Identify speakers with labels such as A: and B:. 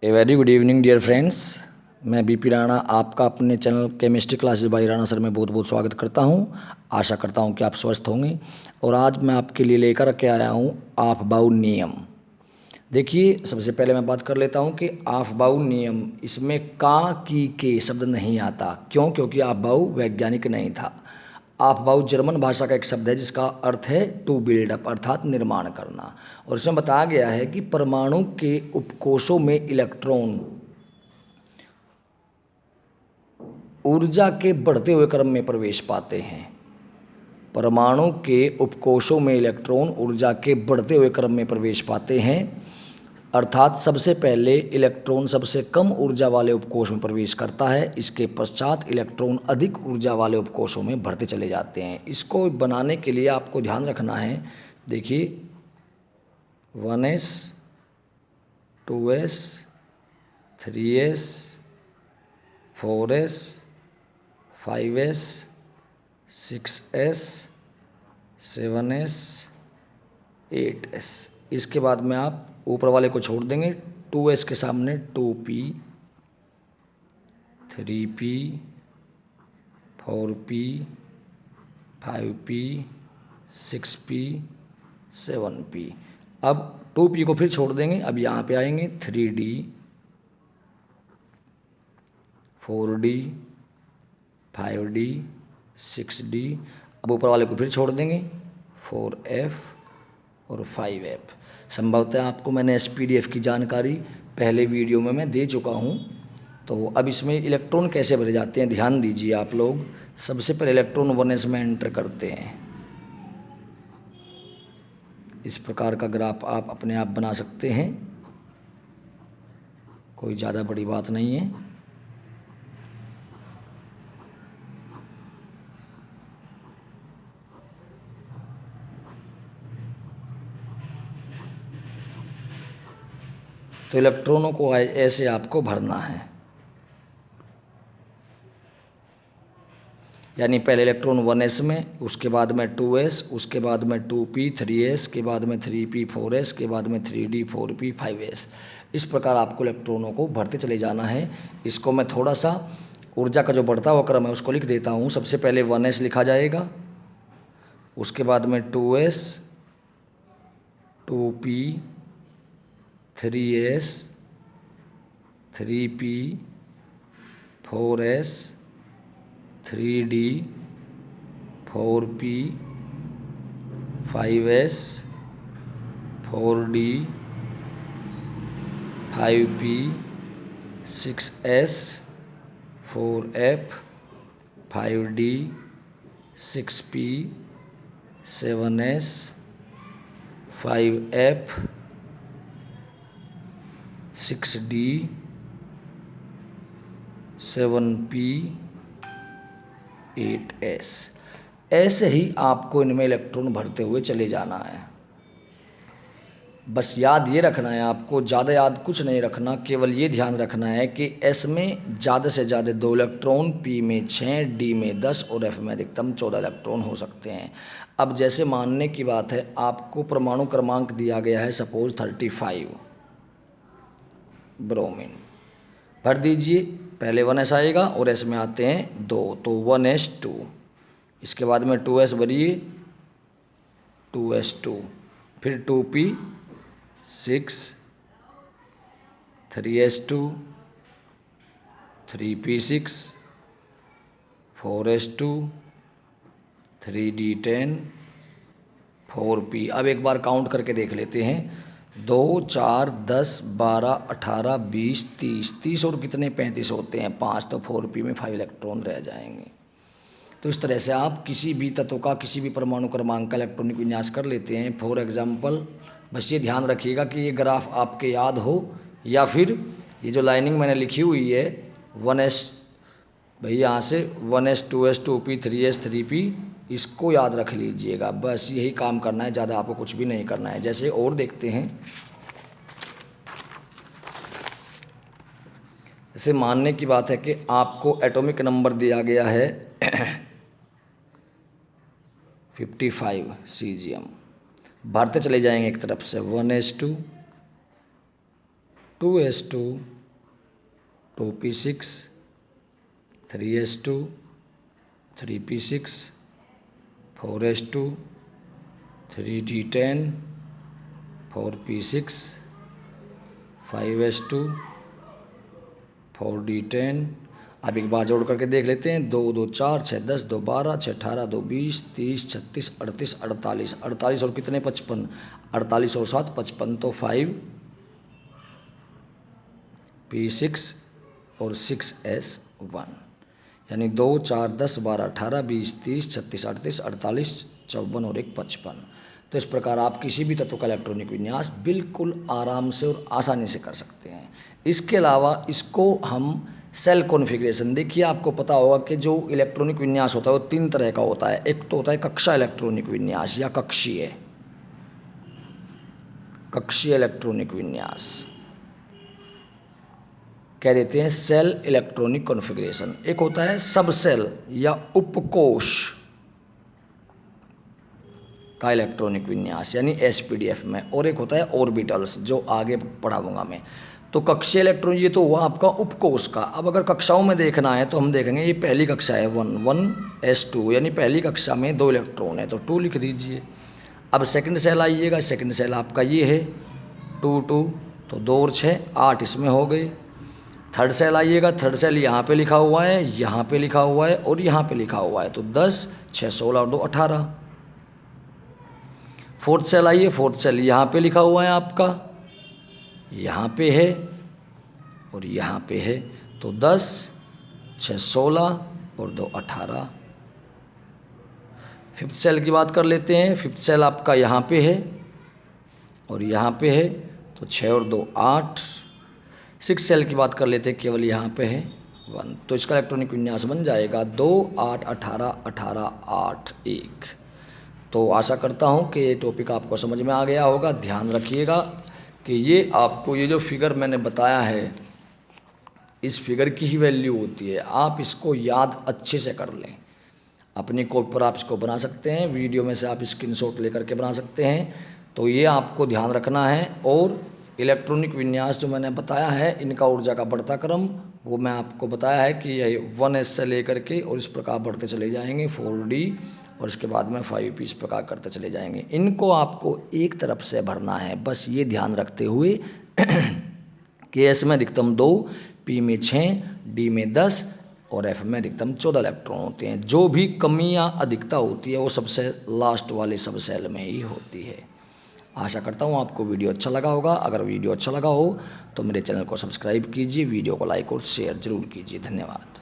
A: ए very good evening dear friends. मैं BP Rana आपका अपने channel chemistry classes by Rana sir में बहुत बहुत स्वागत करता हूं। आशा करता हूं कि आप स्वस्थ होंगे। और आज मैं आपके लिए लेकर के आया हूं ऑफ-बाउ नियम। देखिए, सबसे पहले मैं बात कर लेता हूं कि ऑफ-बाउ नियम, इसमें का की के शब्द नहीं आता। क्यों? क्योंकि ऑफ-बाउ वैज्ञानिक नहीं था। ऑफ-बाउ जर्मन भाषा का एक शब्द है जिसका अर्थ है टू बिल्डअप, अर्थात निर्माण करना। और इसमें बताया गया है कि परमाणु के उपकोषों में इलेक्ट्रॉन ऊर्जा के बढ़ते हुए क्रम में प्रवेश पाते हैं। परमाणु के उपकोषों में इलेक्ट्रॉन ऊर्जा के बढ़ते हुए क्रम में प्रवेश पाते हैं, अर्थात सबसे पहले इलेक्ट्रॉन सबसे कम ऊर्जा वाले उपकोष में प्रवेश करता है। इसके पश्चात इलेक्ट्रॉन अधिक ऊर्जा वाले उपकोषों में बढ़ते चले जाते हैं। इसको बनाने के लिए आपको ध्यान रखना है। देखिए, 1s 2s 3s 4s 5s 6s 7s 8s। इसके बाद में आप ऊपर वाले को छोड़ देंगे। 2s के सामने 2p 3p 4p 5p 6p 7p। अब 2p को फिर छोड़ देंगे। अब यहाँ पे आएंगे 3d 4d 5d 6d। अब ऊपर वाले को फिर छोड़ देंगे 4f और 5f। संभवतः आपको मैंने SPDF की जानकारी पहले वीडियो में मैं दे चुका हूँ। तो अब इसमें इलेक्ट्रॉन कैसे भरे जाते हैं ध्यान दीजिए आप लोग। सबसे पहले इलेक्ट्रॉन 1s में एंटर करते हैं। इस प्रकार का ग्राफ आप अपने आप बना सकते हैं, कोई ज़्यादा बड़ी बात नहीं है। तो इलेक्ट्रॉनों को ऐसे आपको भरना है, यानी पहले इलेक्ट्रॉन 1s में, उसके बाद में 2s, उसके बाद में 2p 3s, के बाद में 3p 4s, के बाद में 3d 4p 5s। इस प्रकार आपको इलेक्ट्रॉनों को भरते चले जाना है। इसको मैं थोड़ा सा ऊर्जा का जो बढ़ता हुआ क्रम है उसको लिख देता हूँ। सबसे पहले 1s लिखा जाएगा, उसके बाद में 2s 2p 3s 3p 4s 3d 4p 5s 4d 5p 6s 4f 5d 6p 7s 5f 6d 7p 8s। ऐसे ही आपको इनमें इलेक्ट्रॉन भरते हुए चले जाना है। बस याद ये रखना है आपको, ज़्यादा याद कुछ नहीं रखना, केवल ये ध्यान रखना है कि S में ज़्यादा से ज़्यादा 2 इलेक्ट्रॉन, P में 6, D में 10 और F में अधिकतम 14 इलेक्ट्रॉन हो सकते हैं। अब जैसे मानने की बात है, आपको परमाणु क्रमांक दिया गया है सपोज 35 ब्रोमीन, भर दीजिए। पहले 1s आएगा और S में आते हैं 2, तो 1s2। इसके बाद में 2s भरिए 2s2, फिर 2p 6 3s2 3p6 4s2 3d10 4p। अब एक बार काउंट करके देख लेते हैं। 2 4 10 12 18 20 30 और कितने 35 होते हैं 5, तो 4p में 5 इलेक्ट्रॉन रह जाएंगे। तो इस तरह से आप किसी भी तत्व का, किसी भी परमाणु क्रमांक का इलेक्ट्रॉनिक विन्यास कर लेते हैं। फॉर एग्जाम्पल, बस ये ध्यान रखिएगा कि ये ग्राफ आपके याद हो, या फिर ये जो लाइनिंग मैंने लिखी हुई है 1s, भाई यहाँ से 1s 2s 2p 3s 3p, इसको याद रख लीजिएगा। बस यही काम करना है, ज़्यादा आपको कुछ भी नहीं करना है। जैसे और देखते हैं, जैसे मानने की बात है कि आपको एटॉमिक नंबर दिया गया है 55 सीजियम। भरते चले जाएंगे एक तरफ से 1s2 2s2 2p6, 3s2, 3p6, 4s2, 3d10, 4p6, 5s2, 4d10। अब एक बार जोड़ करके देख लेते हैं। 2 2 4 6 10 2 12 6 18 2 20 30 36 38 48 48 और कितने 55, 48 और 7 55, तो 5p6 और 6s1, यानी 2 4 10 12 18 20 30 36 38 48 54 और 1 55। तो इस प्रकार आप किसी भी तत्व का इलेक्ट्रॉनिक विन्यास बिल्कुल आराम से और आसानी से कर सकते हैं। इसके अलावा इसको हम सेल कॉन्फ़िगरेशन, देखिए आपको पता होगा कि जो इलेक्ट्रॉनिक विन्यास होता है वो 3 तरह का होता है। एक तो होता है कक्षा इलेक्ट्रॉनिक विन्यास या कक्षीय इलेक्ट्रॉनिक विन्यास कह देते हैं, सेल इलेक्ट्रॉनिक कॉन्फ़िगरेशन। एक होता है सब सेल या उपकोष का इलेक्ट्रॉनिक विन्यास यानी SPDF में, और एक होता है ऑर्बिटल्स जो आगे पढ़ाऊंगा मैं। तो कक्षीय इलेक्ट्रॉन ये तो हुआ आपका उपकोष का। अब अगर कक्षाओं में देखना है तो हम देखेंगे ये पहली कक्षा है 1s2, यानी पहली कक्षा में 2 इलेक्ट्रॉन है तो 2 लिख दीजिए। अब सेकंड सेल आइएगा, सेकंड सेल आपका ये है 2 2, तो 2 और 6 8 इसमें हो गए। थर्ड सेल आइएगा, थर्ड सेल यहाँ पे लिखा हुआ है, यहाँ पे लिखा हुआ है और यहाँ पे लिखा हुआ है, तो 10 6 16 और 2 18। फोर्थ सेल आइए, फोर्थ सेल यहाँ पे लिखा हुआ है आपका, यहाँ पे है और यहाँ पे है, तो 10 6 16 और 2 18। फिफ्थ सेल की बात कर लेते हैं। फिफ्थ सेल आपका यहाँ पे है और यहाँ पे है, तो 6 और 2 8। सिक्स सेल की बात कर लेते हैं, केवल यहाँ पे है 1, तो इसका इलेक्ट्रॉनिक विन्यास बन जाएगा 2 8 18 18 8 1। तो आशा करता हूँ कि ये टॉपिक आपको समझ में आ गया होगा। ध्यान रखिएगा कि ये आपको ये जो फिगर मैंने बताया है, इस फिगर की ही वैल्यू होती है। आप इसको याद अच्छे से कर लें, अपनी कॉपी पर आप इसको बना सकते हैं, वीडियो में से आप स्क्रीनशॉट लेकर के बना सकते हैं। तो ये आपको ध्यान रखना है। और इलेक्ट्रॉनिक विन्यास जो मैंने बताया है, इनका ऊर्जा का बढ़ता क्रम वो मैं आपको बताया है कि ये 1s से लेकर के और इस प्रकार बढ़ते चले जाएंगे 4d और इसके बाद में 5p, इस प्रकार करते चले जाएंगे। इनको आपको एक तरफ से भरना है, बस ये ध्यान रखते हुए कि s में अधिकतम 2, p में 6, d में 10 और f में अधिकतम 14 इलेक्ट्रॉन होते हैं। जो भी कमी या अधिकता होती है वो सबसे लास्ट वाले सब सेल में ही होती है। आशा करता हूँ आपको वीडियो अच्छा लगा होगा। अगर वीडियो अच्छा लगा हो तो मेरे चैनल को सब्सक्राइब कीजिए, वीडियो को लाइक और शेयर जरूर कीजिए। धन्यवाद।